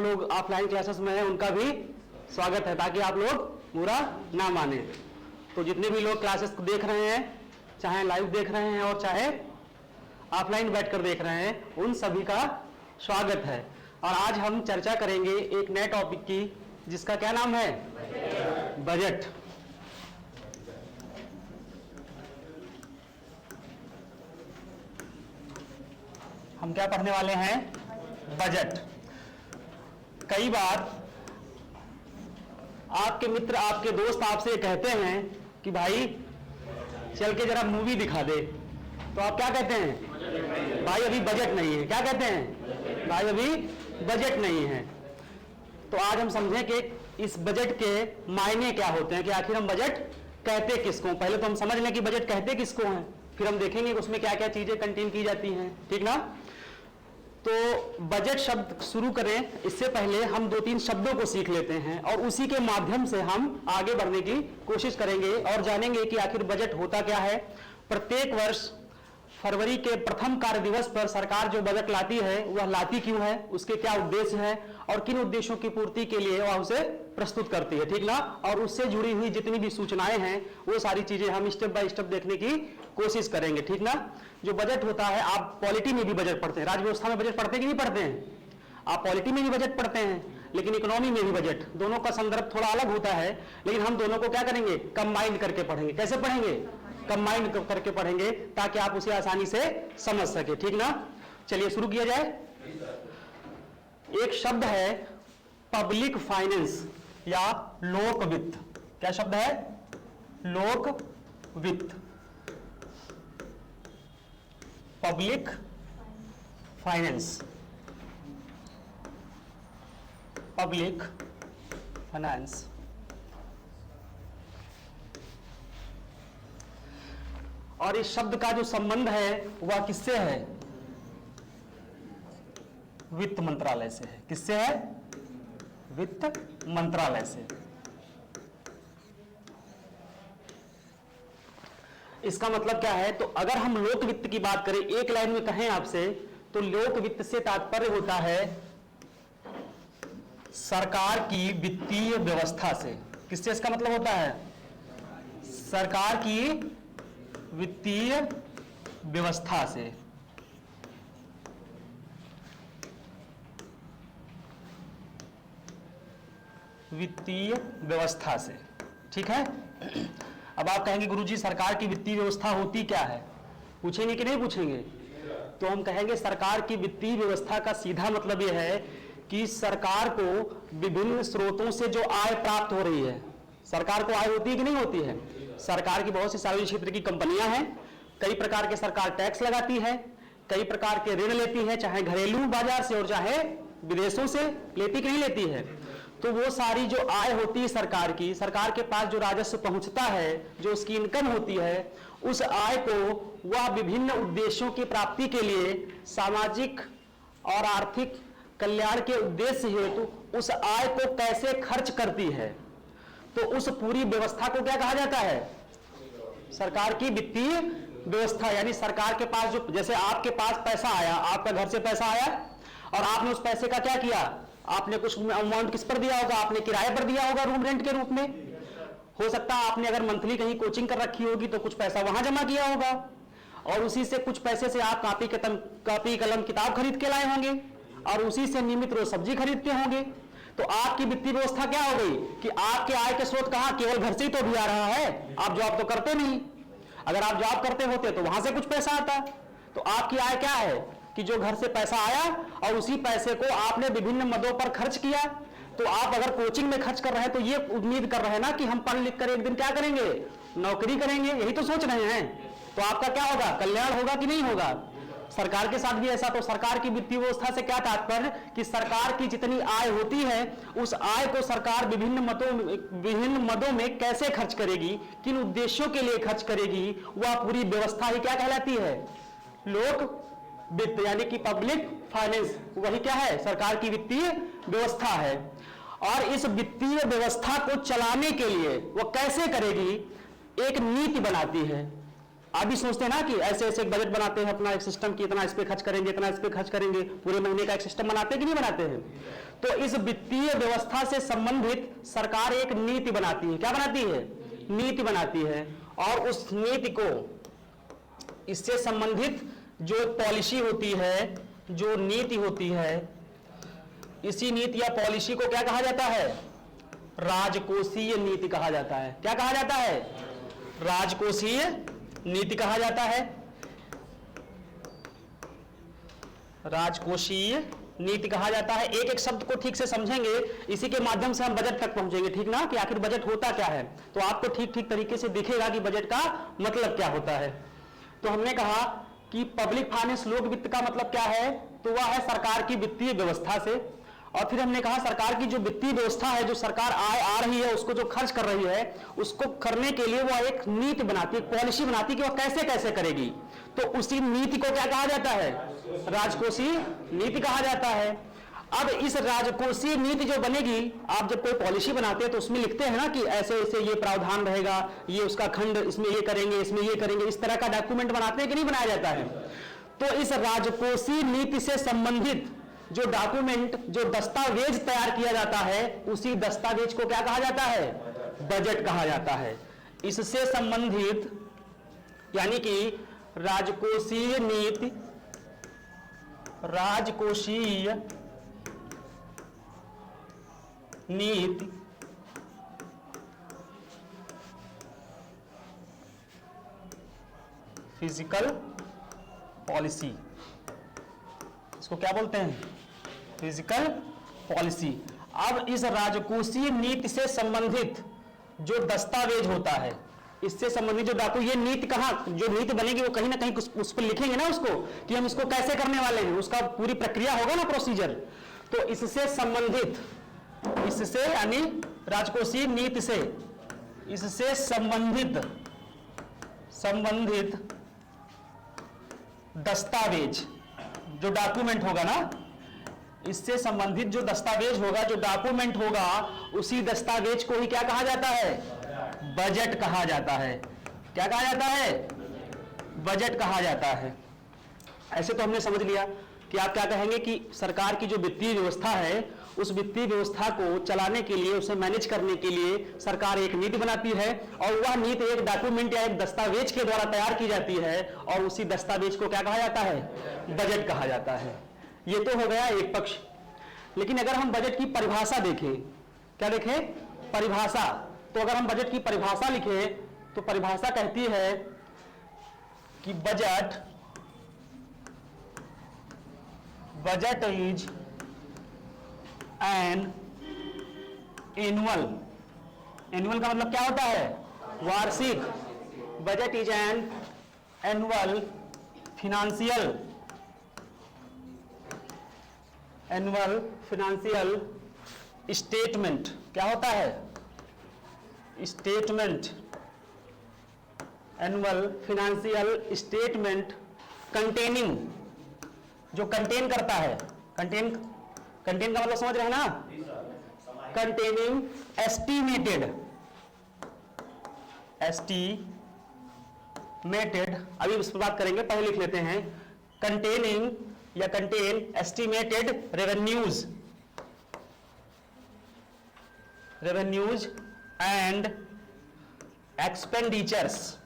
लोग offline classes में हैं उनका भी स्वागत है, ताकि आप लोग बुरा ना माने। तो जितने भी लोग क्लासेस देख रहे हैं, चाहे लाइव देख रहे हैं और चाहे ऑफलाइन बैठकर देख रहे हैं, उन सभी का स्वागत है। और आज हम चर्चा करेंगे एक नए टॉपिक की, जिसका क्या नाम है? बजट। हम क्या पढ़ने वाले हैं? बजट। कई बार आपके मित्र, आपके दोस्त आपसे कहते हैं कि भाई चल के जरा मूवी दिखा दे, तो आप क्या कहते हैं? भाई अभी बजट नहीं है। क्या कहते हैं? भाई अभी बजट नहीं है। तो आज हम समझें कि इस बजट के मायने क्या होते हैं, कि आखिर हम बजट कहते किसको। पहले तो हम समझ लें कि बजट कहते किसको हैं, फिर हम देखेंगे कि उसमें क्या क्या चीजें कंटेन की जाती हैं, ठीक ना। तो बजट शब्द शुरू करें इससे पहले हम 2-3 शब्दों को सीख लेते हैं और उसी के माध्यम से हम आगे बढ़ने की कोशिश करेंगे और जानेंगे कि आखिर बजट होता क्या है। प्रत्येक वर्ष फरवरी के प्रथम कार्य दिवस पर सरकार जो बजट लाती है वह लाती क्यों है, उसके क्या उद्देश्य है और किन उद्देश्यों की पूर्ति के लिए वह उसे प्रस्तुत करती है, ठीक ना। और उससे जुड़ी हुई जितनी भी सूचनाएं हैं वो सारी चीजें हम स्टेप बाय स्टेप देखने की कोशिश करेंगे, ठीक ना। जो बजट होता है, आप पॉलिटी में भी बजट पढ़ते हैं, राज्य व्यवस्था में बजट पढ़ते कि नहीं पढ़ते हैं? आप पॉलिटी में भी बजट पढ़ते हैं, लेकिन इकोनॉमी में भी बजट, दोनों का संदर्भ थोड़ा अलग होता है। लेकिन हम दोनों को क्या करेंगे? कंबाइन करके पढ़ेंगे। कैसे पढ़ेंगे? कंबाइन करके पढ़ेंगे, ताकि आप उसे आसानी से समझ सके, ठीक ना। चलिए शुरू किया जाए। एक शब्द है पब्लिक फाइनेंस या लोक वित्त। क्या शब्द है? लोक वित्त। Public finance, public finance. और इस शब्द का जो संबंध है वह किससे है? वित्त मंत्रालय से है। किससे है? वित्त मंत्रालय से। इसका मतलब क्या है? तो अगर हम लोक वित्त की बात करें, एक लाइन में कहें आपसे, तो लोक वित्त से तात्पर्य होता है सरकार की वित्तीय व्यवस्था से। किससे इसका मतलब होता है? सरकार की वित्तीय व्यवस्था से। वित्तीय व्यवस्था से, ठीक है। अब आप कहेंगे गुरुजी सरकार की वित्तीय व्यवस्था होती क्या है? पूछेंगे कि नहीं पूछेंगे? तो हम कहेंगे सरकार की वित्तीय व्यवस्था का सीधा मतलब यह है कि सरकार को विभिन्न स्रोतों से जो आय प्राप्त हो रही है, सरकार को आय होती है कि नहीं होती है? सरकार की बहुत सी सार्वजनिक क्षेत्र की कंपनियां हैं, कई प्रकार के सरकार टैक्स लगाती है, कई प्रकार के ऋण लेती है, चाहे घरेलू बाजार से और चाहे विदेशों से, लेती कि नहीं लेती है। तो वो सारी जो आय होती है सरकार की, सरकार के पास जो राजस्व पहुंचता है, जो उसकी इनकम होती है, उस आय को वह विभिन्न उद्देश्यों की प्राप्ति के लिए, सामाजिक और आर्थिक कल्याण के उद्देश्य हेतु उस आय को कैसे खर्च करती है, तो उस पूरी व्यवस्था को क्या कहा जाता है? सरकार की वित्तीय व्यवस्था। यानी सरकार के पास जो, जैसे आपके पास पैसा आया, आपका घर से पैसा आया और आपने उस पैसे का क्या किया? आपने कुछ अमाउंट किस पर दिया होगा? आपने किराए पर दिया होगा, रूम रेंट के रूप में। हो सकता है आपने अगर मंथली कहीं कोचिंग कर रखी होगी तो कुछ पैसा वहां जमा किया होगा, और उसी से कुछ पैसे से आप कॉपी कलम किताब खरीद के लाए होंगे, और उसी से नियमित रोज सब्जी खरीदते होंगे। तो आपकी वित्तीय व्यवस्था क्या हो गई कि आपके आय के स्रोत कहां? केवल घर से ही तो भी आ रहा है, आप जॉब तो करते नहीं। अगर आप जॉब करते होते तो वहां से कुछ पैसा आता। तो आपकी आय क्या है कि जो घर से पैसा आया और उसी पैसे को आपने विभिन्न मदों पर खर्च किया। तो आप अगर कोचिंग में खर्च कर रहे हैं तो ये उम्मीद कर रहे हैं ना कि हम पढ़ लिख कर एक दिन क्या करेंगे? नौकरी करेंगे, यही तो सोच रहे हैं। तो आपका क्या होगा? कल्याण होगा कि नहीं होगा? सरकार के साथ भी ऐसा। तो सरकार की वित्तीय व्यवस्था से क्या तात्पर्य कि सरकार की जितनी आय होती है उस आय को सरकार विभिन्न मदों में कैसे खर्च करेगी, किन उद्देश्यों के लिए खर्च करेगी, वह पूरी व्यवस्था ही क्या कहलाती है? लोक वित्त, यानी कि पब्लिक फाइनेंस। वही क्या है? सरकार की वित्तीय व्यवस्था है। और इस वित्तीय व्यवस्था को चलाने के लिए वो कैसे करेगी? एक नीति बनाती है। आप भी सोचते हैं ना कि ऐसे ऐसे एक बजट बनाते हैं अपना एक सिस्टम की, इतना इस पे खर्च करेंगे, इतना इस पे खर्च करेंगे, पूरे महीने का एक सिस्टम बनाते हैं कि नहीं बनाते हैं। तो इस वित्तीय व्यवस्था से संबंधित सरकार एक नीति बनाती है। क्या बनाती है? नीति बनाती है। और उस नीति को, इससे संबंधित जो पॉलिसी होती है, जो नीति होती है, इसी नीति या पॉलिसी को क्या कहा जाता है? राजकोषीय नीति कहा जाता है। क्या कहा जाता है? राजकोषीय नीति कहा जाता है। राजकोषीय नीति कहा जाता है। एक एक शब्द को ठीक से समझेंगे, इसी के माध्यम से हम बजट तक पहुंचेंगे, ठीक ना, कि आखिर बजट होता क्या है। तो आपको ठीक ठीक तरीके से दिखेगा कि बजट का मतलब क्या होता है। तो हमने कहा कि पब्लिक फाइनेंस, लोक वित्त का मतलब क्या है? तो वह है सरकार की वित्तीय व्यवस्था से। और फिर हमने कहा सरकार की जो वित्तीय व्यवस्था है, जो सरकार आय आ रही है, उसको जो खर्च कर रही है, उसको करने के लिए वह एक नीति बनाती है, एक पॉलिसी बनाती है कि वह कैसे कैसे करेगी। तो उसी नीति को क्या कहा जाता है? राजकोषीय नीति कहा जाता है। अब इस राजकोषीय नीति जो बनेगी, आप जब कोई पॉलिसी बनाते हैं तो उसमें लिखते हैं ना कि ऐसे ऐसे ये प्रावधान रहेगा, ये उसका खंड, इसमें ये करेंगे, इसमें ये करेंगे, इस तरह का डॉक्यूमेंट बनाते हैं कि नहीं बनाया जाता है। तो इस राजकोषीय नीति से संबंधित जो डॉक्यूमेंट, जो दस्तावेज तैयार किया जाता है, उसी दस्तावेज को क्या कहा जाता है? बजट कहा जाता है। इससे संबंधित, यानी कि राजकोषीय नीति, राजकोषीय नीति फिजिकल पॉलिसी, इसको क्या बोलते हैं? Physical policy. अब इस राजकोषीय नीति से संबंधित जो दस्तावेज होता है, इससे संबंधित जो डॉक्यूमेंट, ये नीति कहाँ, जो नीति बनेगी वो कहीं ना कहीं उस पर लिखेंगे ना उसको, कि हम इसको कैसे करने वाले हैं, उसका पूरी प्रक्रिया होगा ना, प्रोसीजर। तो इससे संबंधित, इससे यानी राजकोषीय नीति से, इससे संबंधित दस्तावेज, जो डॉक्यूमेंट होगा ना, इससे संबंधित जो दस्तावेज होगा, जो डॉक्यूमेंट होगा, उसी दस्तावेज को ही क्या कहा जाता है? बजट कहा जाता है। क्या कहा जाता है? बजट कहा जाता है। ऐसे तो हमने समझ लिया कि आप क्या कहेंगे कि सरकार की जो वित्तीय व्यवस्था है, उस वित्तीय व्यवस्था को चलाने के लिए, उसे मैनेज करने के लिए सरकार एक नीति बनाती है, और वह नीति एक डॉक्यूमेंट या एक दस्तावेज के द्वारा तैयार की जाती है, और उसी दस्तावेज को क्या कहा जाता है? बजट कहा जाता है। ये तो हो गया एक पक्ष। लेकिन अगर हम बजट की परिभाषा देखें, क्या देखें? परिभाषा। तो अगर हम बजट की परिभाषा लिखें तो परिभाषा कहती है कि budget is an annual. Annual का मतलब क्या होता है? वार्षिक। Budget is an annual financial statement. क्या होता है? Statement, annual financial statement containing, जो कंटेन करता है, कंटेन का मतलब समझ रहे हैं ना? कंटेनिंग एस्टिमेटेड, अभी इस पर बात करेंगे, पहले लिख लेते हैं। कंटेनिंग या contain estimated revenues and expenditures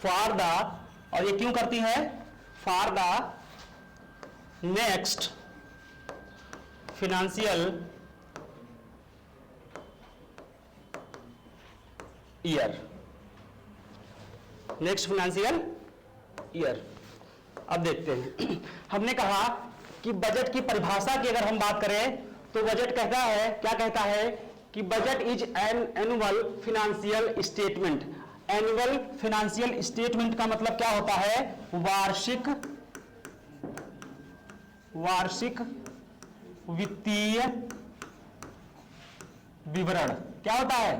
for the, और ये क्यों करती है? For the next financial year, next financial year. अब देखते हैं। हमने कहा कि बजट की परिभाषा की अगर हम बात करें तो बजट कहता है, क्या कहता है कि budget is an annual financial statement. Annual financial statement का मतलब क्या होता है? वार्षिक वित्तीय विवरण। क्या होता है?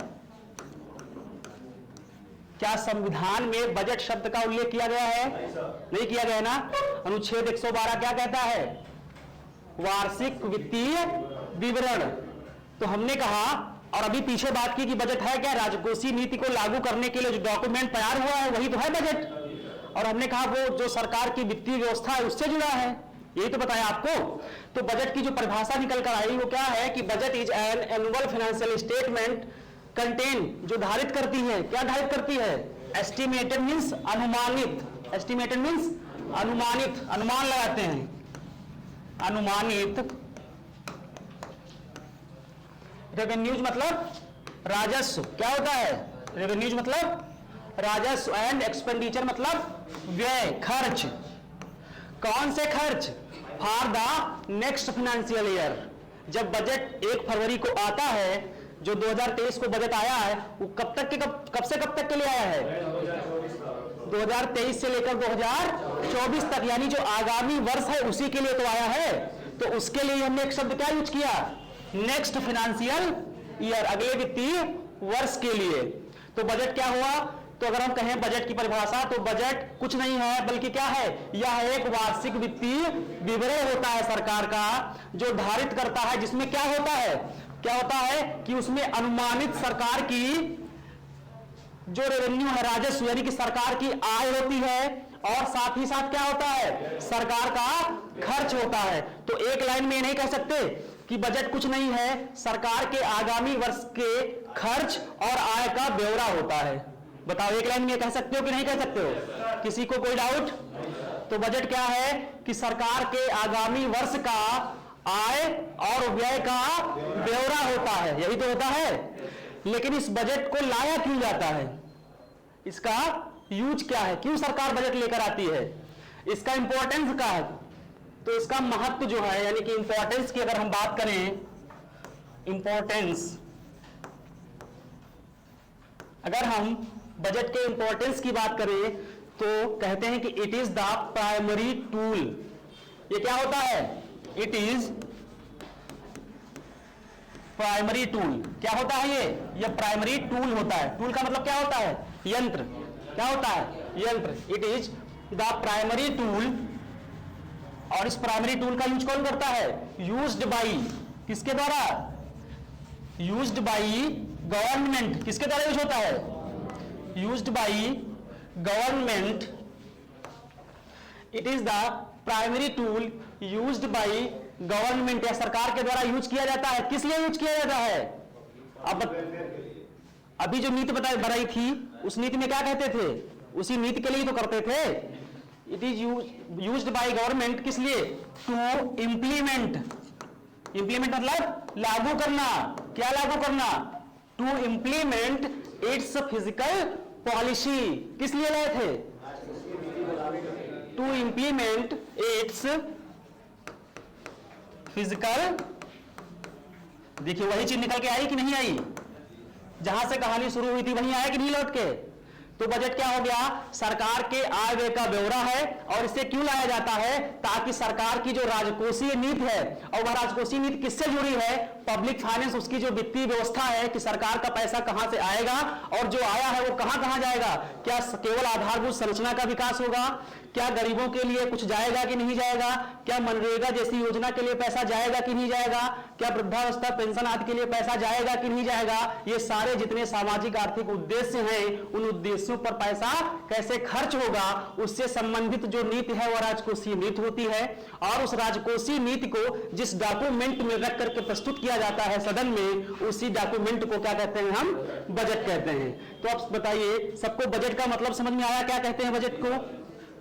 क्या संविधान में बजट शब्द का उल्लेख किया गया है? नहीं किया गया ना। अनुच्छेद 112 क्या कहता है? वार्षिक वित्तीय विवरण। तो हमने कहा और अभी पीछे बात की कि बजट है क्या, राजकोषीय नीति को लागू करने के लिए जो डॉक्यूमेंट तैयार हुआ है वही तो है बजट। और हमने कहा वो जो सरकार की वित्तीय व्यवस्था है उससे जुड़ा है, यही तो बताया आपको। तो बजट की जो परिभाषा निकल कर आई वो क्या है कि budget is an annual financial statement contain, जो धारित करती है, क्या धारित करती है, एस्टिमेटेड मींस अनुमानित, एस्टिमेटेड मींस अनुमानित, अनुमान लगाते हैं, अनुमानित, रेवेन्यूज मतलब राजस्व, क्या होता है, रेवेन्यूज मतलब राजस्व, एंड एक्सपेंडिचर मतलब व्यय, खर्च। कौन से खर्च, for the next financial year. जब बजट 1 फरवरी को आता है, जो 2023 को बजट आया है, वो कब तक के कब से कब तक के लिए आया है, 2023 से लेकर 2024 तक, यानी जो आगामी वर्ष है उसी के लिए तो आया है। तो उसके लिए हमने एक शब्द क्या यूज किया, नेक्स्ट फाइनेंशियल ईयर, अगले वित्तीय वर्ष के लिए। तो बजट क्या हुआ, तो अगर हम कहें बजट की परिभाषा, तो बजट कुछ नहीं है बल्कि क्या है, यह एक वार्षिक वित्तीय विवरण होता है सरकार का, जो धारित करता है, जिसमें क्या होता है, क्या होता है कि उसमें अनुमानित सरकार की जो रेवेन्यू है, राजस्व, यानी कि सरकार की आय होती है, और साथ ही साथ क्या होता है, सरकार का खर्च होता है। तो एक लाइन में नहीं कह सकते कि बजट कुछ नहीं है, सरकार के आगामी वर्ष के खर्च और आय का ब्यौरा होता है। बताओ, एक लाइन में कह सकते हो कि नहीं कह सकते हो, किसी को कोई डाउट? तो बजट क्या है कि सरकार के आगामी वर्ष का आय और व्यय का ब्यौरा होता है, यही तो होता है। लेकिन इस बजट को लाया क्यों जाता है, इसका यूज क्या है, क्यों सरकार बजट लेकर आती है, इसका इंपॉर्टेंस क्या है? तो इसका महत्व जो है, यानी कि इंपॉर्टेंस की अगर हम बात करें, इंपॉर्टेंस, अगर हम बजट के इंपॉर्टेंस की बात करें तो कहते हैं कि it is the primary tool. ये क्या होता है, इट इज प्राइमरी टूल। क्या होता है ये प्राइमरी टूल होता है। टूल का मतलब क्या होता है, यंत्र। क्या होता है, यंत्र। It is the primary tool. और इस प्राइमरी टूल का यूज कौन करता है, यूज्ड बाई, किसके द्वारा, यूज्ड बाई गवर्नमेंट। किसके द्वारा यूज होता है, used by government. It is the primary tool used by government, या सरकार के द्वारा यूज किया जाता है। किस लिए यूज किया जाता है, अब अभी जो नीति बनाई थी उस नीति में क्या कहते थे, उसी नीति के लिए तो करते थे। It is used by government, किस लिए, टू इंप्लीमेंट। इंप्लीमेंट मतलब लागू करना। क्या लागू करना, to implement its physical policy. किस लिए लाए थे, टू इंप्लीमेंट इट्स फिजिकल। देखिए वही चीज निकल के आई कि नहीं आई, जहां से कहानी शुरू हुई थी वहीं आया कि नहीं लौट के। तो बजट क्या हो गया, सरकार के आय व्यय का ब्यौरा है। और इसे क्यों लाया जाता है, ताकि सरकार की जो राजकोषीय नीति है, और वह राजकोषीय नीति किससे जुड़ी है, पब्लिक फाइनेंस, उसकी जो वित्तीय व्यवस्था है कि सरकार का पैसा कहां से आएगा और जो आया है वो कहां कहां जाएगा। क्या केवल आधारभूत संरचना का विकास होगा, क्या गरीबों के लिए कुछ जाएगा कि नहीं जाएगा, क्या मनरेगा जैसी योजना के लिए पैसा जाएगा कि नहीं जाएगा, क्या वृद्धावस्था पेंशन आदि के लिए पैसा जाएगा कि नहीं जाएगा। ये सारे जितने सामाजिक आर्थिक उद्देश्य हैं, उन उद्देश्यों पर पैसा कैसे खर्च होगा, उससे संबंधित जो नीति है वह राजकोषीय नीति होती है। और उस राजकोषीय नीति को जिस डॉक्यूमेंट में रख करके प्रस्तुत किया जाता है सदन में, उसी डॉक्यूमेंट को क्या कहते हैं, हम बजट कहते हैं। तो अब बताइए, सबको बजट का मतलब समझ में आया, क्या कहते हैं बजट को।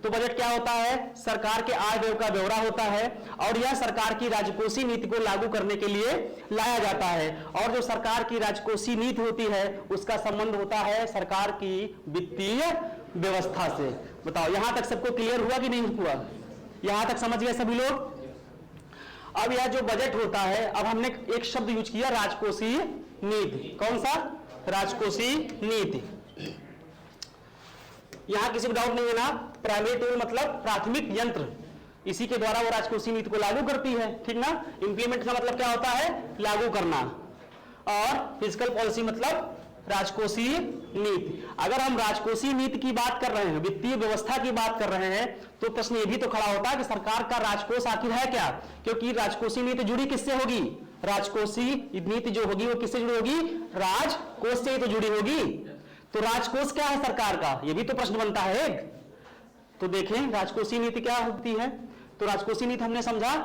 तो बजट क्या होता है, सरकार के आय व्यय का ब्यौरा होता है, और यह सरकार की राजकोषीय नीति को लागू करने के लिए लाया जाता है। और जो सरकार की राजकोषीय नीति होती है उसका संबंध होता है सरकार की वित्तीय व्यवस्था से। बताओ, यहां तक सबको क्लियर हुआ कि नहीं हुआ, यहां तक समझ गए सभी लोग। अब यह जो बजट होता है, अब हमने एक शब्द यूज किया, राजकोषीय नीति। कौन सा, राजकोषीय नीति। यहां किसी को डाउट नहीं है ना, प्राइमरी टूल मतलब प्राथमिक यंत्र, इसी के द्वारा वो राजकोषीय नीति को लागू करती है, ठीक ना। इंप्लीमेंट का मतलब क्या होता है, लागू करना। और फिजिकल पॉलिसी मतलब राजकोषीय नीति। अगर हम राजकोषीय नीति की बात कर रहे हैं, वित्तीय व्यवस्था की बात कर रहे हैं, तो प्रश्न ये भी तो खड़ा होता है कि सरकार का राजकोष आखिर है क्या, क्योंकि राजकोषीय नीति जुड़ी किससे होगी, राजकोषीय नीति जो होगी वो किससे जुड़ी होगी? राजकोष से ही तो जुड़ी होगी। तो राजकोष क्या है सरकार का, ये भी तो प्रश्न बनता है एक। तो देखें राजकोषीय नीति क्या होती है। तो राजकोषीय नीति हमने समझा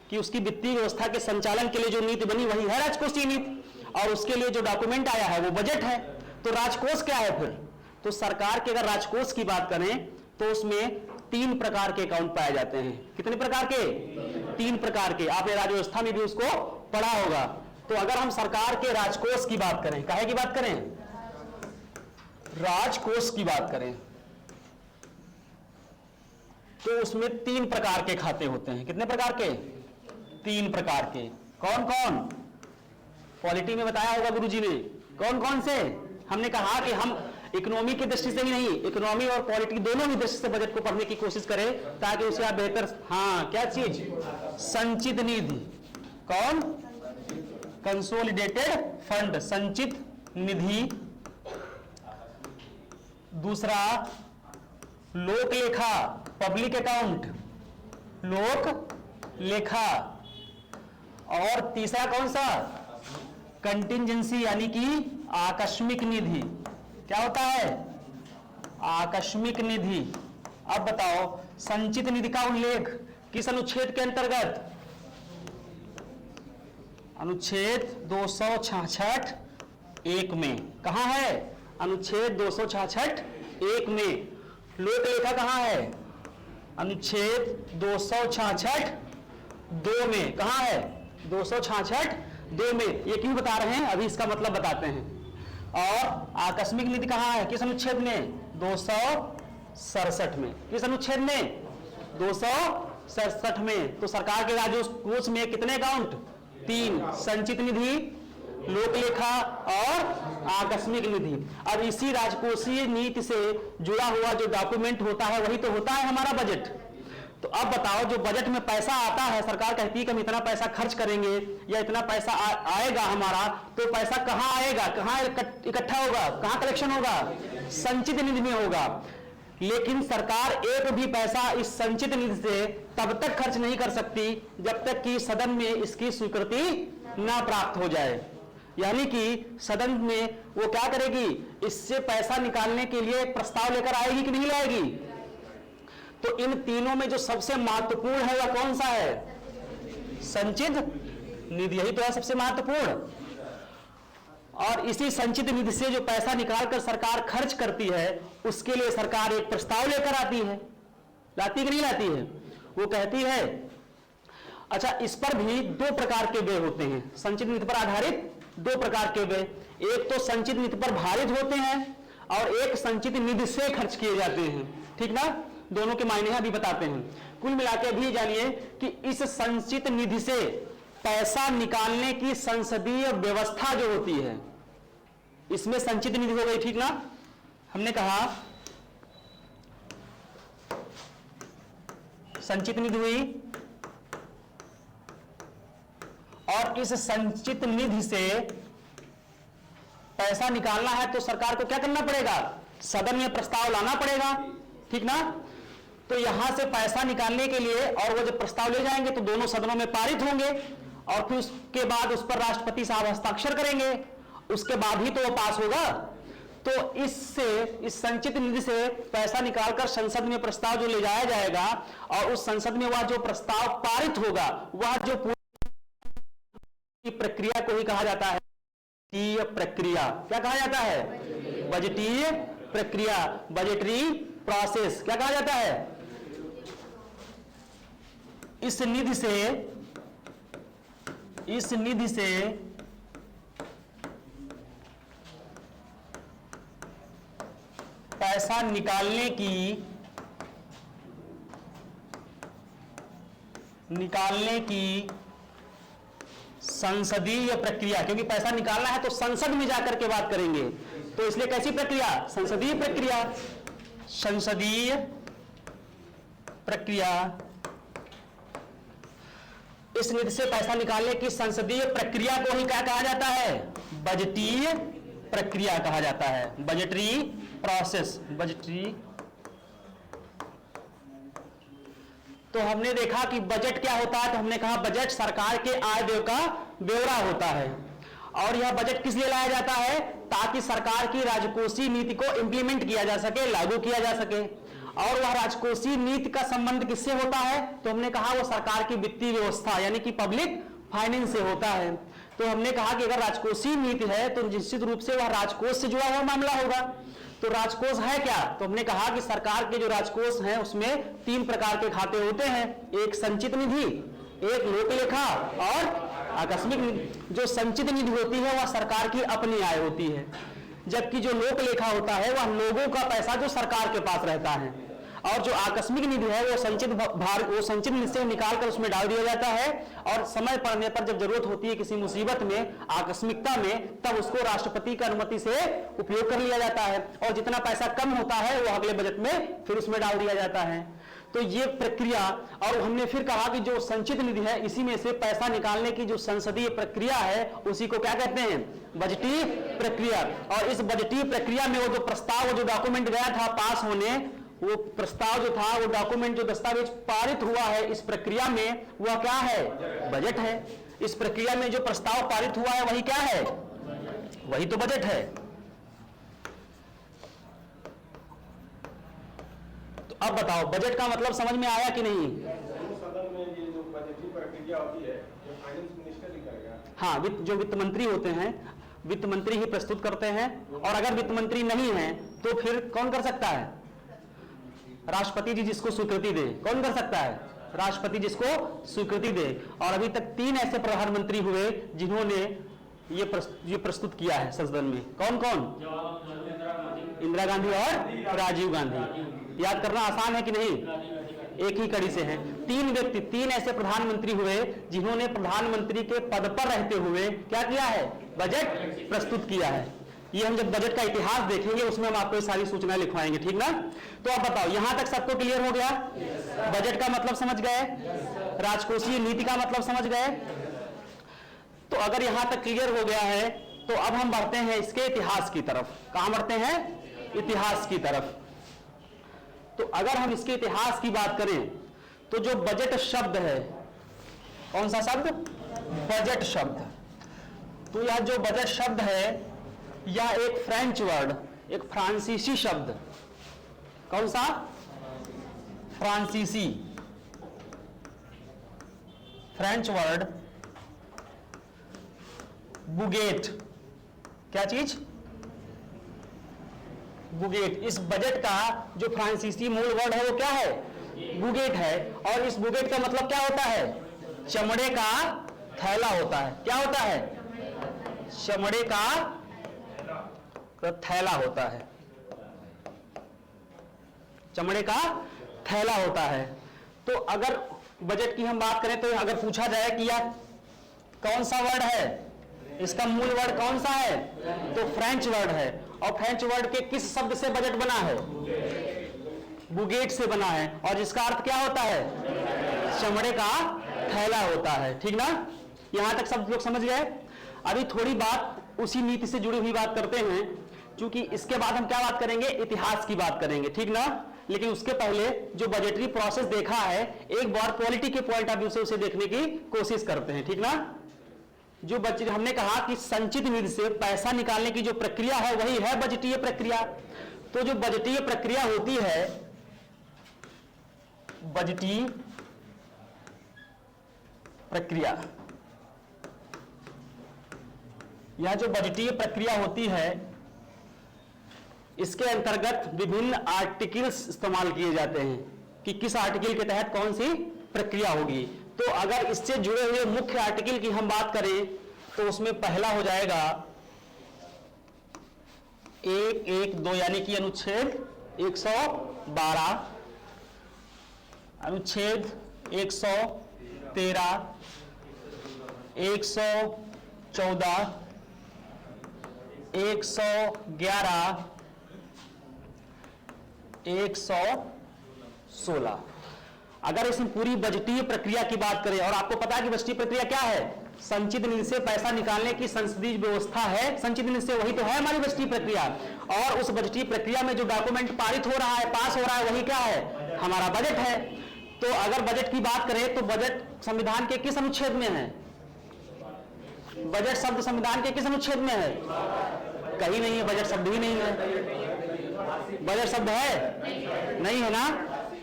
कि उसकी वित्तीय व्यवस्था के संचालन के लिए जो नीति बनी वही है राजकोषीय नीति, और उसके लिए जो डॉक्यूमेंट आया है वो बजट है। तो राजकोष क्या है फिर? तो सरकार के अगर राजकोष की बात करें तो उसमें 3 प्रकार के अकाउंट पाए जाते हैं। कितने प्रकार के? 3 प्रकार के। आपने राज्य व्यवस्था में भी उसको पढ़ा होगा। तो अगर हम सरकार के राजकोष की बात करें, काहे की बात करें? राजकोष की बात करें तो उसमें 3 प्रकार के खाते होते हैं। कितने प्रकार के? 3 प्रकार के। कौन कौन? पॉलिटी में बताया होगा गुरुजी ने। कौन कौन से? हमने कहा कि हम इकोनॉमी की दृष्टि से ही नहीं, इकोनॉमी और पॉलिटी दोनों ही दृष्टि से बजट को पढ़ने की कोशिश करें ताकि उसे आप बेहतर। हाँ, क्या चीज? संचित निधि। कौन? कंसोलिडेटेड फंड, संचित निधि। दूसरा लोक लेखा, पब्लिक अकाउंट, लोक लेखा। और तीसरा कौन सा? कंटिंजेंसी यानी कि आकस्मिक निधि। क्या होता है? आकस्मिक निधि। अब बताओ संचित निधि का उल्लेख किस अनुच्छेद के अंतर्गत? अनुच्छेद 266 1 में। कहां है? अनुच्छेद 266 1 में। लोक लेखा कहां है? अनुच्छेद 266 2 में। कहां है? 266 2 में। ये क्यों बता रहे हैं अभी इसका मतलब बताते हैं। और आकस्मिक निधि कहां है? किस अनुच्छेद में? 267 में। किस अनुच्छेद में? 267 में। तो सरकार के राजकोष में कितने अकाउंट? 3, संचित निधि, लोक लेखा और आकस्मिक निधि। अब इसी राजकोषीय नीति से जुड़ा हुआ जो डॉक्यूमेंट होता है वही तो होता है हमारा बजट। तो अब बताओ जो बजट में पैसा आता है, सरकार कहती है कि हम इतना पैसा खर्च करेंगे या इतना पैसा आएगा हमारा, तो पैसा कहां आएगा, कहां इकट्ठा होगा, कहां कलेक्शन होगा? संचित निधि में होगा। लेकिन सरकार एक भी पैसा इस संचित निधि से तब तक खर्च नहीं कर सकती जब तक कि सदन में इसकी स्वीकृति ना प्राप्त हो जाए। यानी कि सदन में वो क्या करेगी? इससे पैसा निकालने के लिए प्रस्ताव लेकर आएगी कि नहीं लाएगी? तो इन तीनों में जो सबसे महत्वपूर्ण है वह कौन सा है? संचित निधि। यही तो है सबसे महत्वपूर्ण। और इसी संचित निधि से जो पैसा निकालकर सरकार खर्च करती है उसके लिए सरकार एक प्रस्ताव लेकर आती है। लाती कि नहीं लाती है? वो कहती है। अच्छा, इस पर भी 2 प्रकार के व्यय होते हैं। संचित निधि पर आधारित 2 प्रकार के व्यय। एक तो संचित निधि पर भारित होते हैं और एक संचित निधि से खर्च किए जाते हैं। ठीक ना? दोनों के मायने अभी बताते हैं। कुल मिलाकर भी जानिए कि इस संचित निधि से पैसा निकालने की संसदीय व्यवस्था जो होती है, इसमें संचित निधि हो गई। ठीक ना? हमने कहा संचित निधि हुई और इस संचित निधि से पैसा निकालना है तो सरकार को क्या करना पड़ेगा? सदन में प्रस्ताव लाना पड़ेगा। ठीक ना? तो यहां से पैसा निकालने के लिए और वो जब प्रस्ताव ले जाएंगे तो दोनों सदनों में पारित होंगे और फिर उसके बाद उस पर राष्ट्रपति साहब हस्ताक्षर करेंगे, उसके बाद ही तो वो पास होगा। तो इससे इस संचित निधि से पैसा निकालकर संसद में प्रस्ताव जो ले जाया जाएगा और उस संसद में वह जो प्रस्ताव पारित होगा वह जो पूरी प्रक्रिया को ही कहा जाता है बजटीय प्रक्रिया। क्या कहा जाता है? बजटीय प्रक्रिया, बजटरी प्रोसेस। क्या कहा जाता है? इस निधि से पैसा निकालने की संसदीय प्रक्रिया, क्योंकि पैसा निकालना है तो संसद में जाकर के बात करेंगे, तो इसलिए कैसी प्रक्रिया? संसदीय प्रक्रिया। संसदीय प्रक्रिया, इस निधि से पैसा निकालने की संसदीय प्रक्रिया को ही क्या कहा जाता है? बजटीय प्रक्रिया कहा जाता है। Budgetary process, budgetary. तो हमने देखा कि बजट क्या होता है, तो हमने कहा बजट सरकार के आय व्यय का ब्यौरा होता है। और यह बजट किस लिए लाया जाता है? ताकि सरकार की राजकोषीय नीति को इंप्लीमेंट किया जा सके, लागू किया जा सके। और वह राजकोषीय नीति का संबंध किससे होता है? तो हमने कहा वो सरकार की वित्तीय व्यवस्था यानी कि पब्लिक फाइनेंस से होता है। तो हमने कहा कि अगर राजकोषीय नीति है तो निश्चित रूप से वह राजकोष से जुड़ा हुआ मामला होगा। तो राजकोष है क्या? तो हमने कहा कि सरकार के जो राजकोष हैं उसमें 3 प्रकार के खाते होते हैं, एक संचित निधि, एक लोकलेखा और आकस्मिक निधि। जो संचित निधि होती है वह सरकार की अपनी आय होती है, जबकि जो लोकलेखा होता है वह लोगों का पैसा जो सरकार के पास रहता है। और जो आकस्मिक निधि है वो संचित निधि से निकाल कर उसमें डाल दिया जाता है और समय पड़ने पर जब जरूरत होती है किसी मुसीबत में, आकस्मिकता में, तब उसको राष्ट्रपति की अनुमति से उपयोग कर लिया जाता है। और जितना पैसा कम होता है वो अगले बजट में फिर उसमें डाल दिया जाता है। तो ये प्रक्रिया, और हमने फिर कहा कि जो संचित निधि है इसी में से पैसा निकालने की जो संसदीय प्रक्रिया है उसी को क्या कहते हैं? बजटीय प्रक्रिया। और इस बजटीय प्रक्रिया में वो जो प्रस्ताव, वो जो डॉक्यूमेंट गया था पास होने, वो प्रस्ताव जो था, वो डॉक्यूमेंट, जो दस्तावेज पारित हुआ है इस प्रक्रिया में, वह क्या है? बजट है। इस प्रक्रिया में जो प्रस्ताव पारित हुआ है वही क्या है? वही तो बजट है। तो अब बताओ बजट का मतलब समझ में आया कि नहीं? सदन में ये जो बजटीय प्रक्रिया होती है ये फाइनेंस मिनिस्टर ही करेगा। हाँ, जो वित्त मंत्री होते हैं, वित्त मंत्री ही प्रस्तुत करते हैं। और अगर वित्त मंत्री नहीं है तो फिर कौन कर सकता है? राष्ट्रपति जी जिसको स्वीकृति दे। कौन कर सकता है? राष्ट्रपति जिसको स्वीकृति दे। और अभी तक 3 ऐसे प्रधानमंत्री हुए जिन्होंने ये प्रस्तुत किया है संसद में। कौन कौन? इंदिरा गांधी और राजीव गांधी। याद करना आसान है कि नहीं? एक ही कड़ी से हैं। 3 व्यक्ति, 3 ऐसे प्रधानमंत्री हुए जिन्होंने प्रधानमंत्री के पद पर रहते हुए क्या किया है? बजट प्रस्तुत किया है। ये हम जब बजट का इतिहास देखेंगे उसमें हम आपको सारी सूचना लिखवाएंगे, ठीक ना? तो अब बताओ यहां तक सबको क्लियर हो गया? बजट का मतलब समझ गए, राजकोषीय नीति का मतलब समझ गए। तो अगर यहां तक क्लियर हो गया है तो अब हम बढ़ते हैं इसके इतिहास की तरफ। कहां बढ़ते हैं? इतिहास की तरफ। तो अगर हम इसके इतिहास की बात करें तो जो बजट शब्द है, कौन सा शब्द? बजट शब्द। तो यह जो बजट शब्द है यह एक फ्रेंच वर्ड, एक फ्रांसीसी शब्द। कौन सा? फ्रांसीसी, फ्रेंच वर्ड बुगेट। क्या चीज? बुगेट। इस बजट का जो फ्रांसीसी मूल वर्ड है वो क्या है? बुगेट है। और इस बुगेट का मतलब क्या होता है? चमड़े का थैला होता है। क्या होता है? चमड़े का थैला होता है। चमड़े का थैला होता है। तो अगर बजट की हम बात करें तो अगर पूछा जाए कि यह कौन सा वर्ड है, इसका मूल वर्ड कौन सा है, तो फ्रेंच वर्ड है। और फ्रेंच वर्ड के किस शब्द से बजट बना है? बुगेट से बना है। और जिसका अर्थ क्या होता है? चमड़े का थैला होता है, ठीक ना? यहां तक सब लोग समझ गए। अभी थोड़ी बात उसी नीति से जुड़ी हुई बात करते हैं, क्योंकि इसके बाद हम क्या बात करेंगे? इतिहास की बात करेंगे, ठीक ना? लेकिन उसके पहले जो बजटरी प्रोसेस देखा है एक बार पॉलिटी के पॉइंट ऑफ व्यू से उसे देखने की कोशिश करते हैं, ठीक ना? जो बजट, हमने कहा कि संचित निधि से पैसा निकालने की जो प्रक्रिया है वही है बजटीय प्रक्रिया। तो जो बजटीय प्रक्रिया होती है, बजटीय प्रक्रिया, यह जो बजटीय प्रक्रिया होती है इसके अंतर्गत विभिन्न आर्टिकल्स इस्तेमाल किए जाते हैं कि किस आर्टिकल के तहत कौन सी प्रक्रिया होगी। तो अगर इससे जुड़े हुए मुख्य आर्टिकल की हम बात करें तो उसमें पहला हो जाएगा 112 यानी कि अनुच्छेद 112, अनुच्छेद 113, 114, 111, 116। अगर इसमें पूरी बजटीय प्रक्रिया की बात करें, और आपको पता है कि बजटीय प्रक्रिया क्या है? संचित निधि से पैसा निकालने की संसदीय व्यवस्था है। संचित निधि से, वही तो है हमारी बजटीय प्रक्रिया। और उस बजटीय प्रक्रिया में जो डॉक्यूमेंट पारित हो रहा है, पास हो रहा है, वही क्या है? हमारा बजट है। तो अगर बजट की बात करें तो बजट संविधान के किस अनुच्छेद में है? बजट शब्द संविधान के किस अनुच्छेद में है? कहीं नहीं है, बजट शब्द ही नहीं है। बजट शब्द है? नहीं है ना।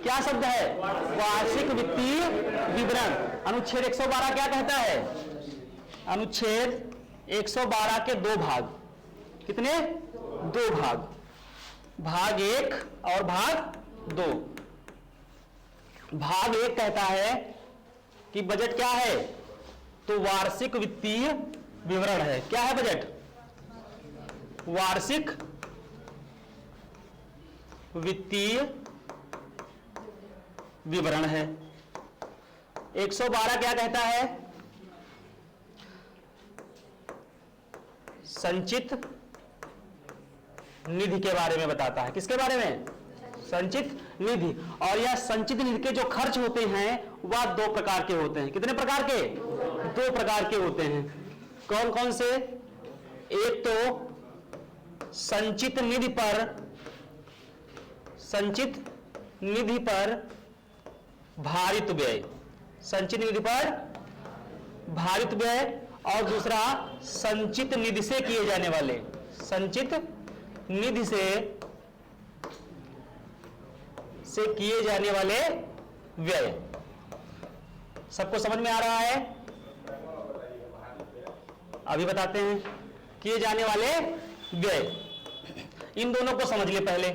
क्या शब्द है? वार्षिक वित्तीय विवरण। अनुच्छेद 112 क्या कहता है? अनुच्छेद 112 के 2 भाग। कितने? 2 भाग, भाग 1 और भाग 2। भाग 1 कहता है कि बजट क्या है? तो वार्षिक वित्तीय विवरण है। क्या है बजट? वार्षिक वित्तीय विवरण है। 112 क्या कहता है? संचित निधि के बारे में बताता है। किसके बारे में? संचित निधि। और यह संचित निधि के जो खर्च होते हैं वह 2 प्रकार के होते हैं। कितने प्रकार के? 2 प्रकार के होते हैं। कौन कौन से? एक तो संचित निधि पर भारित व्यय, संचित निधि पर भारित व्यय, और दूसरा संचित निधि से किए जाने वाले, संचित निधि से किए जाने वाले व्यय। सबको समझ में आ रहा है? अभी बताते हैं। किए जाने वाले व्यय, इन दोनों को समझ लिए पहले।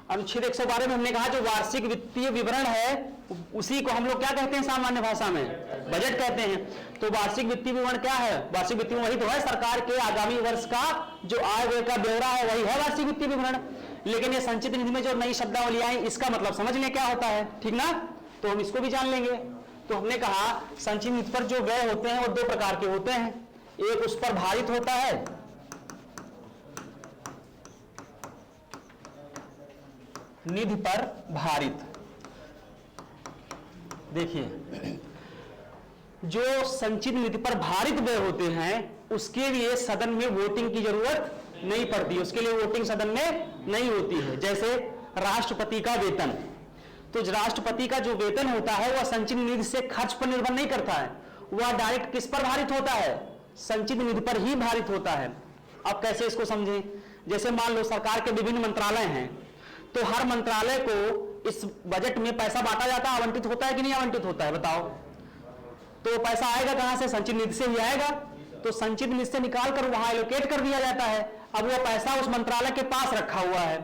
अनुच्छेद 112 में हमने कहा जो वार्षिक वित्तीय विवरण है उसी को हम लोग क्या कहते हैं सामान्य भाषा में? बजट कहते हैं। तो वार्षिक वित्तीय विवरण क्या है? वार्षिक वित्तीय वही तो है, सरकार के आगामी वर्ष का जो आय व्यय का ब्यौरा है वही है वार्षिक वित्तीय विवरण। लेकिन ये संचित निधि में जो नई शब्दावली आई इसका मतलब समझ लें क्या होता है, ठीक ना? तो हम इसको भी जान लेंगे। तो हमने कहा संचित निधि पर जो व्यय होते हैं वो 2 प्रकार के होते हैं। एक उस पर भारित होता है, निधि पर भारित। देखिए जो संचित निधि पर भारित व्यय होते हैं उसके लिए सदन में वोटिंग की जरूरत नहीं पड़ती, उसके लिए वोटिंग सदन में नहीं होती है। जैसे राष्ट्रपति का वेतन, तो राष्ट्रपति का जो वेतन होता है वह संचित निधि से खर्च पर निर्भर नहीं करता है, वह डायरेक्ट किस पर भारित होता है? संचित निधि पर ही भारित होता है। अब कैसे इसको समझें? जैसे मान लो सरकार के विभिन्न मंत्रालय हैं, तो हर मंत्रालय को इस बजट में पैसा बांटा जाता है, आवंटित होता है कि नहीं आवंटित होता है? बताओ। तो पैसा आएगा कहां से? संचित निधि से ही आएगा। तो संचित निधि से निकाल कर वहां एलोकेट कर दिया जाता है। अब वो पैसा उस मंत्रालय के पास रखा हुआ है,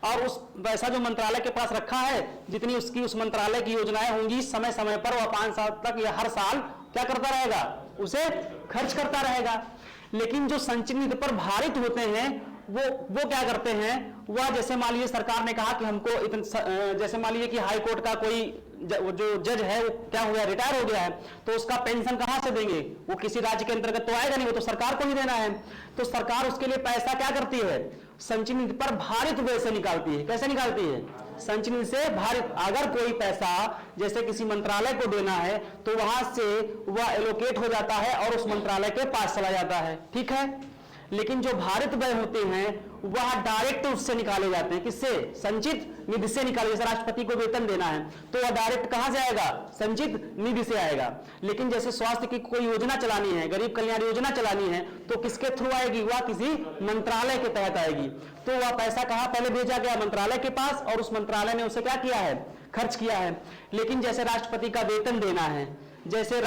और उस पैसा जो मंत्रालय के पास रखा है, जितनी उसकी उस मंत्रालय की योजनाएं होंगी, समय समय पर वह 5 साल तक या हर साल क्या करता रहेगा? उसे खर्च करता रहेगा। लेकिन जो संचित निधि पर भारित होते हैं वो क्या करते हैं? वह जैसे मान लीजिए सरकार ने कहा कि हमको जैसे मान लीजिए कि हाई कोर्ट का कोई जो जज है वो क्या हुआ, रिटायर हो गया है, तो उसका पेंशन कहां से देंगे? वो किसी राज्य के अंतर्गत तो आएगा नहीं, वो तो सरकार को ही देना है। तो सरकार उसके लिए पैसा क्या करती है? संचित निधि पर भारित व्यय से निकालती है। कैसे निकालती है? संचित निधि से भारित। अगर कोई पैसा जैसे किसी मंत्रालय को देना है तो वहां से वह एलोकेट हो जाता है और उस मंत्रालय के पास चला जाता है, ठीक है। लेकिन जो भारित व्यय होते हैं वह डायरेक्ट उससे निकाले जाते हैं। किससे? संचित निधि से निकाले। जैसे राष्ट्रपति को वेतन देना है तो वह डायरेक्ट कहां से आएगा? संचित निधि से आएगा। लेकिन जैसे स्वास्थ्य की कोई योजना चलानी है, गरीब कल्याण योजना चलानी है, तो किसके थ्रू आएगी? वह किसी मंत्रालय के तहत आएगी। तो वह पैसा कहां पहले भेजा गया? मंत्रालय के पास, और उस मंत्रालय ने उसे क्या किया है? खर्च किया है। लेकिन जैसे राष्ट्रपति का वेतन देना है, जैसे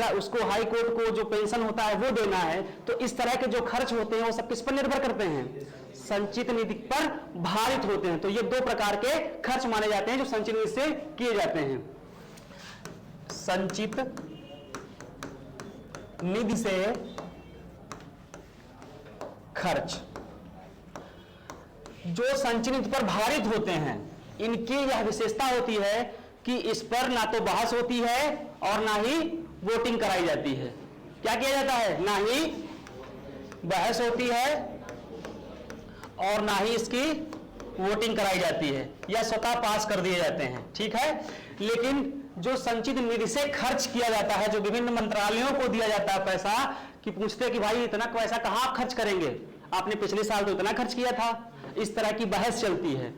उसको हाई कोर्ट को जो पेंशन होता है वो देना है, तो इस तरह के जो खर्च होते हैं वो सब किस पर निर्भर करते हैं? संचित निधि पर भारित होते हैं। तो ये 2 प्रकार के खर्च माने जाते हैं जो संचित निधि से किए जाते हैं। संचित निधि से खर्च, जो संचित निधि पर भारित होते हैं, इनकी यह विशेषता होती है कि इस पर ना तो बहस होती है और ना ही वोटिंग कराई जाती है। क्या किया जाता है? ना ही बहस होती है और ना ही इसकी वोटिंग कराई जाती है, या स्वतः पास कर दिए जाते हैं, ठीक है। लेकिन जो संचित निधि से खर्च किया जाता है, जो विभिन्न मंत्रालयों को दिया जाता है पैसा, कि पूछते हैं कि भाई इतना पैसा कहां खर्च करेंगे, आपने पिछले साल तो इतना खर्च किया था, इस तरह की बहस चलती है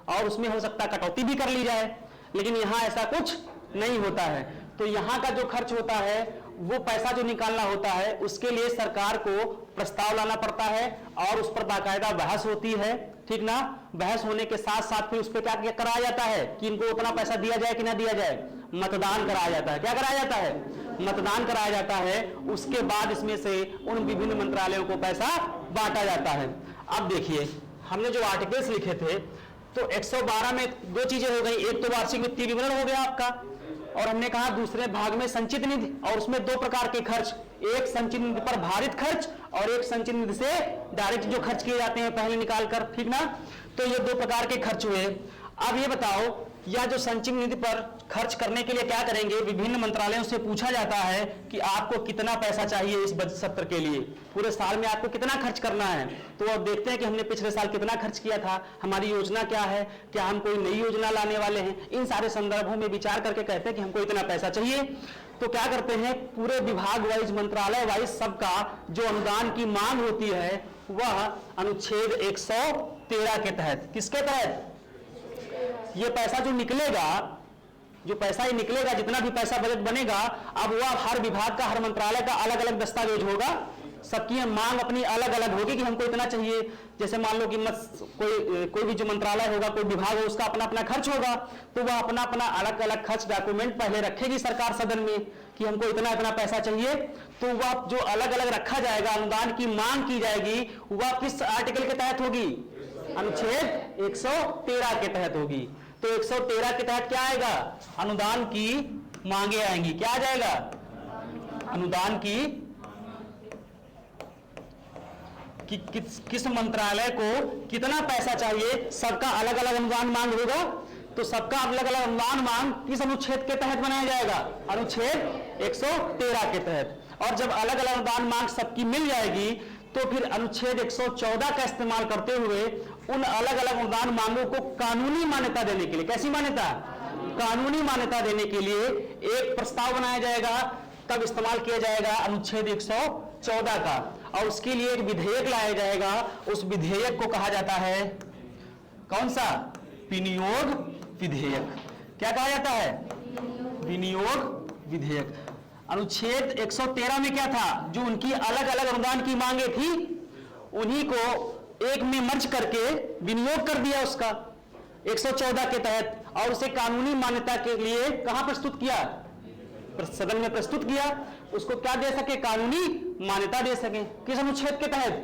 और उसमें हो सकता है कटौती भी कर ली जाए। लेकिन यहां ऐसा कुछ नहीं होता है। तो यहां का जो खर्च होता है वो पैसा जो निकालना होता है उसके लिए सरकार को प्रस्ताव लाना पड़ता है और उस पर बाकायदा बहस होती है, ठीक ना। बहस होने के साथ साथ फिर उस पर क्या कराया जाता है कि इनको उतना पैसा दिया जाए कि ना दिया जाए, मतदान कराया जाता है। क्या कराया जाता है? मतदान कराया जाता है। उसके बाद इसमें से उन विभिन्न मंत्रालयों को पैसा बांटा जाता है। अब देखिए हमने जो आर्टिकल्स लिखे थे तो 112 में दो चीजें हो गई, एक तो वार्षिक वित्तीय विवरण हो गया आपका, और हमने कहा दूसरे भाग में संचित निधि, और उसमें दो प्रकार के खर्च, एक संचित निधि पर भारित खर्च और एक संचित निधि से डायरेक्ट जो खर्च किए जाते हैं पहले निकाल कर, ठीक ना। तो ये दो प्रकार के खर्च हुए। अब ये बताओ, या जो संचित निधि पर खर्च करने के लिए क्या करेंगे, विभिन्न मंत्रालयों से पूछा जाता है कि आपको कितना पैसा चाहिए इस बजट सत्र के लिए, पूरे साल में आपको कितना खर्च करना है। तो अब देखते हैं कि हमने पिछले साल कितना खर्च किया था, हमारी योजना क्या है, क्या हम कोई नई योजना लाने वाले हैं। इन सारे संदर्भों में विचार करके कहते हैं कि हमको इतना पैसा चाहिए। तो क्या करते हैं, पूरे विभाग वाइज, मंत्रालय वाइज सबका जो अनुदान की मांग होती है वह अनुच्छेद 113 के तहत, किसके तहत, ये पैसा जो निकलेगा, जो पैसा ही निकलेगा, जितना भी पैसा बजट बनेगा, अब वह हर विभाग का, हर मंत्रालय का अलग अलग दस्तावेज होगा, सबकी मांग अपनी अलग अलग होगी कि हमको इतना चाहिए। जैसे मान लो कि कोई भी जो मंत्रालय होगा, कोई विभाग हो, उसका अपना अपना खर्च होगा, तो वह अपना अपना अलग अलग खर्च डॉक्यूमेंट पहले रखेगी सरकार सदन में कि हमको इतना इतना पैसा चाहिए। तो वह जो अलग अलग रखा जाएगा, अनुदान की मांग की जाएगी, वह किस आर्टिकल के तहत होगी, अनुच्छेद 113 के तहत होगी। तो 113 के तहत क्या आएगा, अनुदान की मांगे आएंगी। क्या आ जाएगा, अनुदान की कि किस मंत्रालय को कितना पैसा चाहिए, सबका अलग अलग अनुदान मांग होगा। तो सबका अलग अलग अनुदान मांग किस अनुच्छेद के तहत बनाया जाएगा, अनुच्छेद 113 के तहत। और जब अलग अलग अनुदान मांग सबकी मिल जाएगी तो फिर अनुच्छेद 114 का इस्तेमाल करते हुए उन अलग अलग अनुदान मांगों को कानूनी मान्यता देने के लिए, कैसी मान्यता, कानूनी मान्यता देने के लिए एक प्रस्ताव बनाया जाएगा। तब इस्तेमाल किया जाएगा अनुच्छेद 114 का, और उसके लिए एक विधेयक लाया जाएगा। उस विधेयक को कहा जाता है, कौन सा, विनियोग विधेयक। क्या कहा जाता है, विनियोग विधेयक। अनुच्छेद 113 में क्या था, जो उनकी अलग अलग अनुदान की मांगे थी उन्हीं को एक में मर्ज करके विनियोग कर दिया उसका 114 के तहत, और उसे कानूनी मान्यता के लिए कहां प्रस्तुत किया, सदन में प्रस्तुत किया। उसको क्या दे सके, कानूनी मान्यता दे सके। किस अनुच्छेद के तहत,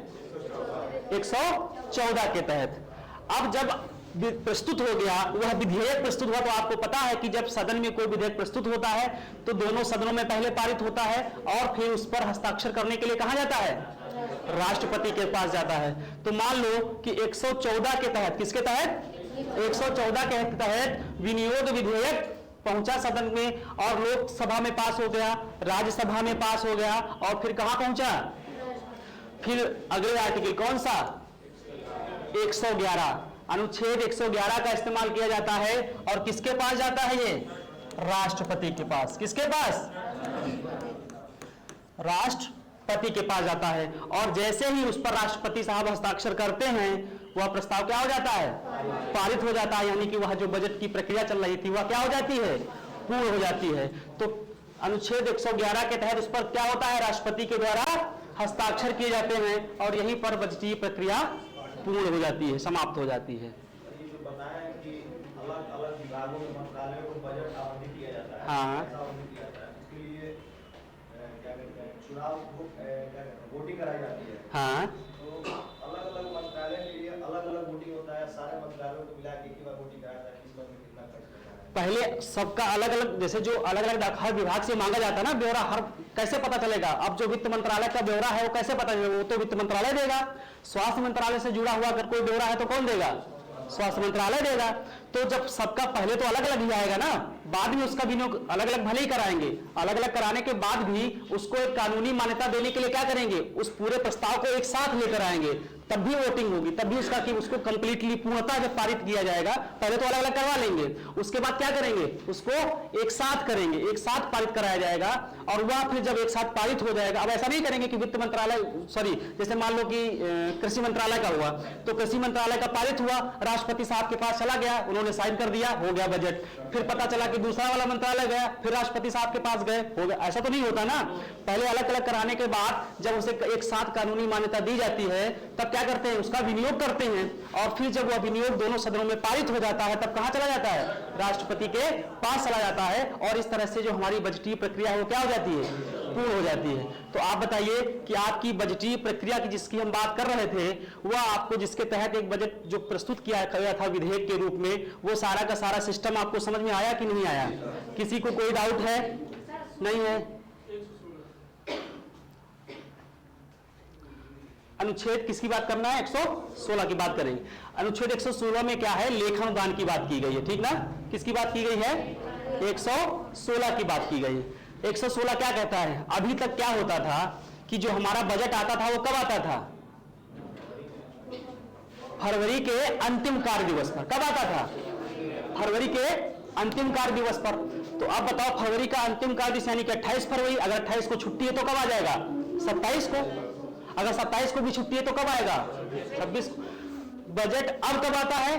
114 के तहत। अब जब प्रस्तुत हो गया, वह विधेयक प्रस्तुत हुआ, तो आपको पता है कि जब सदन में कोई विधेयक प्रस्तुत होता है तो दोनों सदनों में पहले पारित होता है और फिर उस पर हस्ताक्षर करने के लिए कहां जाता है, राष्ट्रपति के पास जाता है। तो मान लो कि 114 के तहत, किसके तहत, 114 के तहत विनियोग विधेयक पहुंचा सदन में और लोकसभा में पास हो गया, राज्यसभा में पास हो गया, और फिर कहां पहुंचा, फिर अगले आर्टिकल कौन सा, 111, अनुच्छेद 111 का इस्तेमाल किया जाता है। और किसके पास जाता है ये, राष्ट्रपति के पास। किसके पास, राष्ट्रपति के पास जाता है। और जैसे ही उस पर राष्ट्रपति साहब हस्ताक्षर करते हैं, वह प्रस्ताव क्या हो जाता है, पारित हो जाता है। यानी कि वह जो बजट की प्रक्रिया चल रही थी वह क्या हो जाती है, पूर्ण हो जाती है। तो अनुच्छेद 111 के तहत उस पर क्या होता है, राष्ट्रपति के द्वारा हस्ताक्षर किए जाते हैं, और यहीं पर बजटीय प्रक्रिया पूर्ण हो जाती है, समाप्त हो जाती है। ये जो बताया कि अलग अलग विभागों में, मंत्रालयों को बजट आवंटित किया जाता है, हाँ, पैसा आवंटित किया जाता है, उसके लिए क्या कहते हैं, चुनाव वोटिंग कराई जाती है। हाँ, तो अलग अलग मंत्रालय के लिए अलग अलग वोटिंग होता है, सारे मंत्रालयों को मिला के एक ही बार वोटिंग कराया जाता है, किस बार में कितना खर्च करना है। पहले सबका अलग अलग, जैसे जो अलग अलग हर विभाग से मांगा जाता है ना ब्यौरा, हर कैसे पता चलेगा। अब जो वित्त मंत्रालय का ब्यौरा है वो कैसे पता चलेगा, वो तो वित्त मंत्रालय देगा। स्वास्थ्य मंत्रालय से जुड़ा हुआ अगर कोई ब्यौरा है तो कौन देगा, स्वास्थ्य मंत्रालय देगा। तो जब सबका पहले तो अलग अलग ही आएगा ना, बाद में उसका विनियोग अलग अलग भले ही कराएंगे, अलग अलग कराने के बाद भी उसको एक कानूनी मान्यता देने के लिए क्या करेंगे, उस पूरे प्रस्ताव को एक साथ लेकर आएंगे, तब भी वोटिंग होगी, तब भी उसका कि उसको कंप्लीटली पूर्णतः जब पारित किया जाएगा, पहले तो अलग अलग करवा लेंगे, उसके बाद क्या करेंगे, उसको एक साथ करेंगे, एक साथ पारित कराया जाएगा। और वह फिर जब एक साथ पारित हो जाएगा, अब ऐसा नहीं करेंगे कि वित्त मंत्रालय, सॉरी, जैसे मान लो कि कृषि मंत्रालय का हुआ, तो कृषि मंत्रालय का पारित हुआ, राष्ट्रपति साहब के पास चला गया, उन्होंने साइन कर दिया, हो गया बजट। फिर पता चला कि दूसरा वाला मंत्रालय गया, फिर राष्ट्रपति साहब के पास गए, हो गया। ऐसा तो नहीं होता ना। पहले अलग अलग कराने के बाद जब उसे एक साथ कानूनी मान्यता दी जाती है तब क्या करते हैं, उसका विनियोग करते हैं, और फिर जब वह विनियोग दोनों सदनों में पारित हो जाता है तब कहां चला जाता है, राष्ट्रपति के पास चला जाता है, और इस तरह से जो हमारी बजटीय प्रक्रिया है वो क्या हो जाती है, पूर्ण हो जाती है। तो आप बताइए कि आपकी बजटीय प्रक्रिया की जिसकी हम बात कर रहे थे, वह आपको जिसके तहत एक बजट जो प्रस्तुत किया गया था विधेयक के रूप में, वो सारा का सारा सिस्टम आपको समझ में आया कि नहीं आया? किसी को कोई डाउट है? नहीं है? अनुच्छेद किसकी बात करना है? 116 की बात करेंगे। अनुच्छेद 116 में क्या है, लेखा अनुदान की बात की गई है, ठीक ना? किसकी बात की गई है? 116 की बात की गई है। 116 क्या कहता है? अभी तक क्या होता था कि जो हमारा बजट आता था वो कब आता था, फरवरी के अंतिम कार्य दिवस पर। कब आता था? फरवरी के अंतिम कार्य दिवस पर। तो अब बताओ, फरवरी का अंतिम कार्य दिवस यानी कि 28 फरवरी, अगर 28 को छुट्टी है तो कब आ जाएगा? 27 को। अगर 27 को भी छुट्टी है तो कब आएगा? 26 को। बजट अब कब आता है?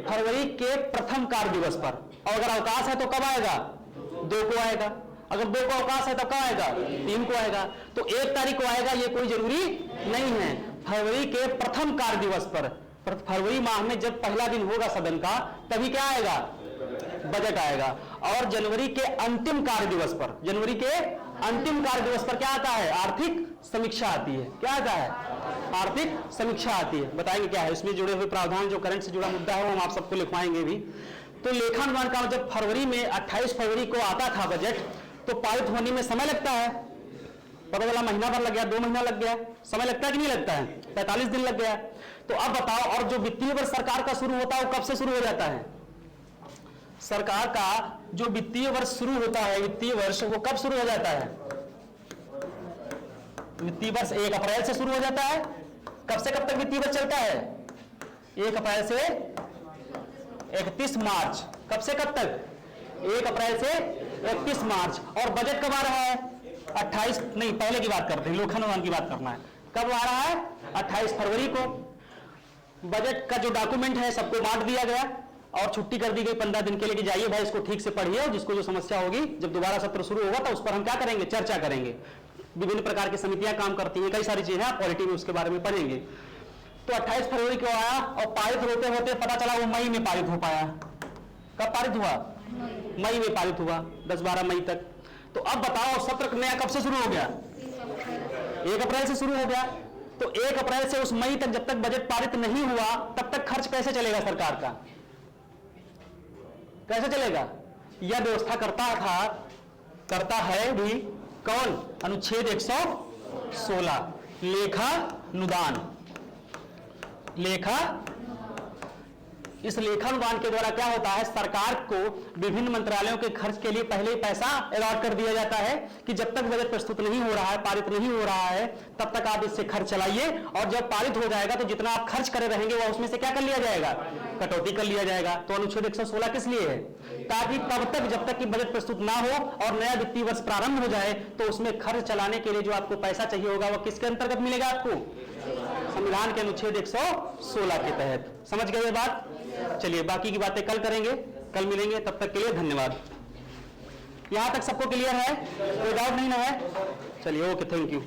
फरवरी के प्रथम कार्य दिवस पर। और अगर अवकाश है तो कब आएगा? 2 को आएगा। अगर 2 को अवकाश है तो कब आएगा? 3 को आएगा। तो 1 तारीख को आएगा, ये कोई जरूरी नहीं है। फरवरी के प्रथम कार्य दिवस पर, फरवरी माह में जब पहला दिन होगा सदन का, तभी क्या आएगा? बजट आएगा। और जनवरी के अंतिम कार्य दिवस पर, जनवरी के अंतिम कार्य दिवस पर क्या आता है? आर्थिक समीक्षा आती है। क्या आता है? आर्थिक समीक्षा आती है। बताएंगे क्या है इसमें जुड़े हुए प्रावधान, जो करंट से जुड़ा मुद्दा है वो हम आप सबको लिखवाएंगे भी। तो लेखानुदान का जब फरवरी में 28 फरवरी को आता था बजट, तो पारित होने में समय लगता है। पता चला महीना भर लग गया, 2 महीना लग गया, समय लगता है कि नहीं लगता है? 45 दिन लग गया। तो अब बताओ, और जो वित्तीय वर्ष सरकार का शुरू होता है वो कब से शुरू हो जाता है? सरकार का जो वित्तीय वर्ष शुरू होता है, वित्तीय वर्ष वो कब शुरू हो जाता है? वित्तीय वर्ष 1 अप्रैल से शुरू हो जाता है। कब से कब तक वित्तीय वर्ष चलता है? 1 अप्रैल से 31 मार्च। कब से कब तक? 1 अप्रैल से 31 मार्च। और बजट कब आ रहा है? 28 नहीं, पहले की बात करते हैं, लेखानुदान की बात करना है। कब आ रहा है? 28 फरवरी को। बजट का जो डॉक्यूमेंट है सबको बांट दिया गया और छुट्टी कर दी गई 15 दिन के लिए कि जाइए भाई इसको ठीक से पढ़िए, और जिसको जो समस्या होगी जब दोबारा सत्र शुरू होगा तो उस पर हम क्या करेंगे? चर्चा करेंगे। विभिन्न प्रकार की समितियां काम करती हैं, कई सारी चीजें आप पॉलिटी में उसके बारे में पढ़ेंगे। तो 28 फरवरी को आया और पारित होते होते पता चला वो मई में पारित हो पाया। कब पारित हुआ? मई में पारित हुआ, 10-12 मई तक। तो अब बताओ, सत्र नया कब से शुरू हो गया? 1 अप्रैल से शुरू हो गया। तो 1 अप्रैल से उस मई तक जब तक बजट पारित नहीं हुआ तब तक खर्च कैसे चलेगा सरकार का? कैसे चलेगा? यह व्यवस्था करता है भी कौन? अनुच्छेद 116 लेखानुदान। इस लेखानुदान के द्वारा क्या होता है, सरकार को विभिन्न मंत्रालयों के खर्च के लिए पहले ही पैसा अलॉट कर दिया जाता है कि जब तक बजट प्रस्तुत नहीं हो रहा है, पारित नहीं हो रहा है, तब तक आप इससे खर्च चलाइए, और जब पारित हो जाएगा तो जितना आप खर्च करे रहेंगे वह उसमें से क्या कर लिया जाएगा? कटौती कर लिया जाएगा। तो अनुच्छेद 116 किस लिए है? ताकि तब तक जब तक कि बजट प्रस्तुत ना हो और नया वित्तीय वर्ष प्रारंभ हो जाए तो उसमें खर्च चलाने के लिए जो आपको पैसा चाहिए होगा वह किसके अंतर्गत मिलेगा आपको? संविधान के अनुच्छेद 116 के तहत। समझ गए ये बात? चलिए बाकी की बातें कल करेंगे, कल मिलेंगे, तब तक के लिए धन्यवाद। यहां तक सबको क्लियर है? कोई डाउट नहीं ना है? चलिए, ओके, थैंक यू।